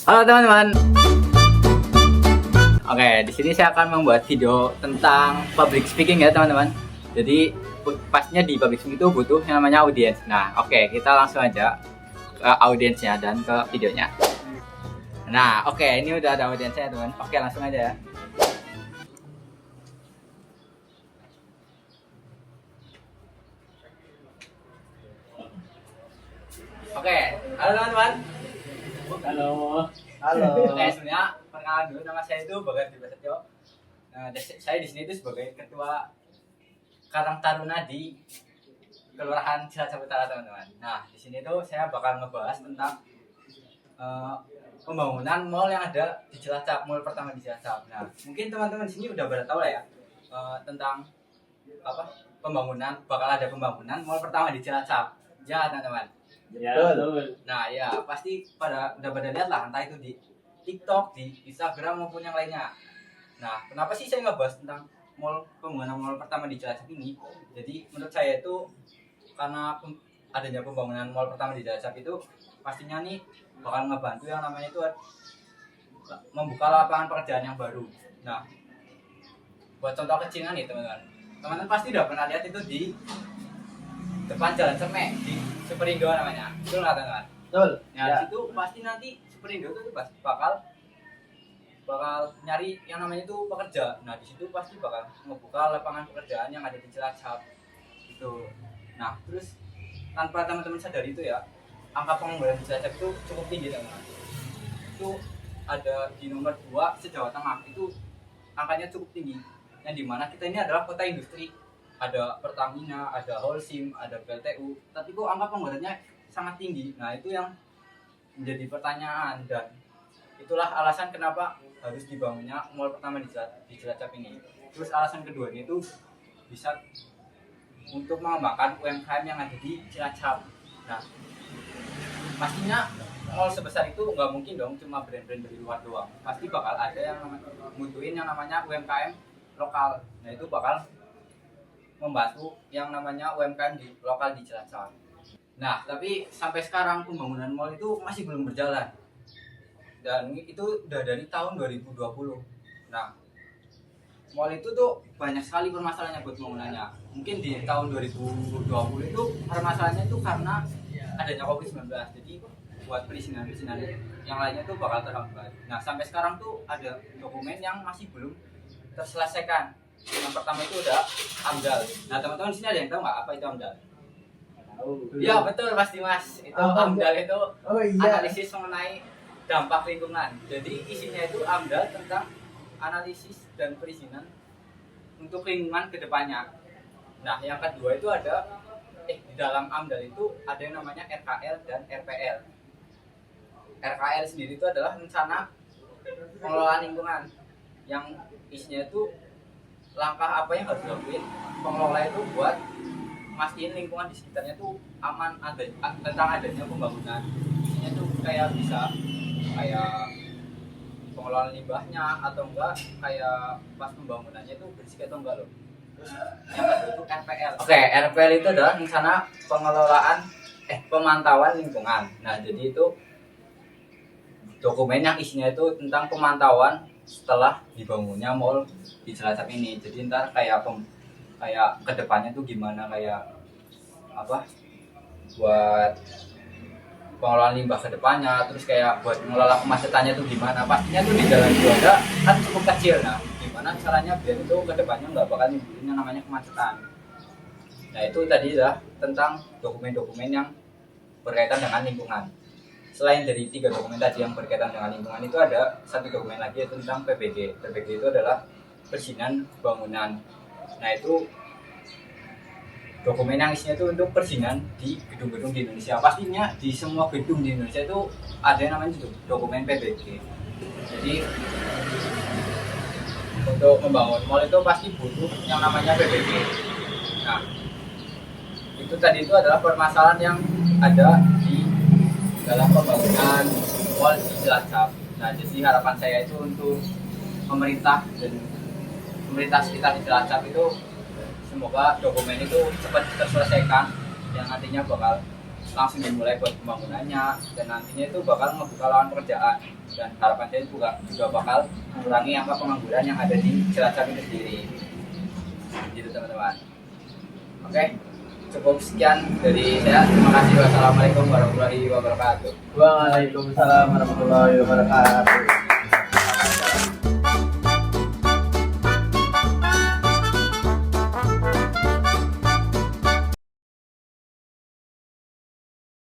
Halo teman-teman. Oke, di sini saya akan membuat video tentang public speaking ya teman-teman. Jadi pastinya di public speaking itu butuh yang namanya audiens. Nah, oke, kita langsung aja ke audiensnya dan ke videonya. Nah, oke, ini udah ada audiensnya teman. Oke, langsung aja ya. Oke, halo teman-teman. Halo. Halo. Oke, sebenarnya perkenalan dulu, nama saya itu Bagas Diprasetyo. Nah, saya di sini itu sebagai ketua Karang Taruna di Kelurahan Cilacap Utara, teman-teman. Nah, di sini tuh saya bakal ngebahas tentang pembangunan mall yang ada di Cilacap, mall pertama di Cilacap. Nah, mungkin teman-teman di sini udah pada tahu lah ya tentang bakal ada pembangunan mall pertama di Cilacap. Ya, teman-teman. Ya, betul. Nah, ya pasti udah pada lihat lah, entah itu di TikTok, di Instagram maupun yang lainnya. Nah, kenapa sih saya ngebahas tentang pembangunan mall pertama di Cilacap ini? Jadi menurut saya itu karena adanya pembangunan mall pertama di Cilacap itu pastinya nih bakal ngebantu yang namanya itu membuka lapangan pekerjaan yang baru. Nah, buat contoh kecilnya nih teman-teman. Teman-teman pasti udah pernah lihat itu di depan Jalan Semek di Superindo namanya. Betul nggak teman-teman? Betul. Nah, di situ pasti nanti Superindo itu bakal nyari yang namanya itu pekerja. Nah, di situ pasti bakal membuka lapangan pekerjaan yang ada di Cilacap. Gitu. Nah, terus tanpa teman-teman sadari itu ya, angka pengangguran di Cilacap itu cukup tinggi teman-teman. Itu ada di nomor 2 se-Jawa Tengah. Itu angkanya cukup tinggi. Yang dimana kita ini adalah kota industri. Ada Pertamina, ada Holcim, ada PLTU, tapi kok angka penganggurannya sangat tinggi. Nah, itu yang menjadi pertanyaan dan itulah alasan kenapa harus dibangunnya mall pertama di Cilacap ini. Terus alasan keduanya itu bisa untuk mengembangkan UMKM yang ada di Cilacap. Nah, pastinya mall sebesar itu nggak mungkin dong cuma brand-brand dari luar doang. Pasti bakal ada yang mutuin yang namanya UMKM lokal. Nah, itu bakal membantu yang namanya UMKM lokal di Cilacap. Nah, tapi sampai sekarang pembangunan mall itu masih belum berjalan. Dan itu udah dari tahun 2020. Nah, mall itu tuh banyak sekali permasalahannya buat pembangunannya. Mungkin di tahun 2020 itu permasalahannya itu karena adanya COVID-19. Jadi buat perizinan yang lainnya tuh bakal terhambat. Nah, sampai sekarang tuh ada dokumen yang masih belum terselesaikan. Yang pertama itu udah AMDAL. Nah, teman-teman di sini ada yang tahu nggak apa itu AMDAL? Tahu. Ya, betul pasti Mas. Itu AMDAL itu analisis mengenai dampak lingkungan. Jadi isinya itu AMDAL tentang analisis dan perizinan untuk lingkungan ke depannya. Nah, yang kedua itu ada di dalam AMDAL itu ada yang namanya RKL dan RPL. RKL sendiri itu adalah rencana pengelolaan lingkungan yang isinya itu langkah apa yang harus dilakuin pengelola itu buat mastiin lingkungan di sekitarnya tuh aman tentang adanya pembangunan. Isinya tuh kayak bisa kayak pengelolaan limbahnya atau enggak kayak pas pembangunannya itu bersih atau enggak loh. Terus yang kedua itu RPL. Oke, RPL itu adalah rencana pengelolaan pemantauan lingkungan. Nah, jadi itu dokumen yang isinya itu tentang pemantauan setelah dibangunnya mall di Cilacap ini. Jadi ntar kayak kedepannya tuh gimana, kayak apa buat pengelolaan limbah kedepannya, terus kayak buat mengelola kemacetannya tuh gimana. Pastinya tuh di Jalan Juanda kan cukup kecil. Nah, gimana caranya biar itu kedepannya nggak bakal nimbulin yang namanya kemacetan. Nah, itu tadi lah tentang dokumen-dokumen yang berkaitan dengan lingkungan. Selain dari 3 dokumen tadi yang berkaitan dengan lingkungan, itu ada satu dokumen lagi yaitu tentang PBG. PBG itu adalah perizinan bangunan. Nah, itu dokumen yang isinya itu untuk perizinan di gedung-gedung di Indonesia. Pastinya di semua gedung di Indonesia itu ada yang namanya dokumen PBG. Jadi untuk membangun mall itu pasti butuh yang namanya PBG. Nah, itu tadi itu adalah permasalahan yang ada di dalam pembangunan mall di Cilacap. Nah, jadi harapan saya itu untuk pemerintah sekitar di Cilacap itu semoga dokumen itu cepat terselesaikan yang nantinya bakal langsung dimulai buat pembangunannya, dan nantinya itu bakal ngebuka lapangan pekerjaan, dan harapan saya juga bakal mengurangi angka pengangguran yang ada di Cilacap itu sendiri. Gitu teman-teman. Oke, cukup sekian dari saya. Terima kasih. Wassalamualaikum warahmatullahi wabarakatuh. Waalaikumsalam warahmatullahi wabarakatuh.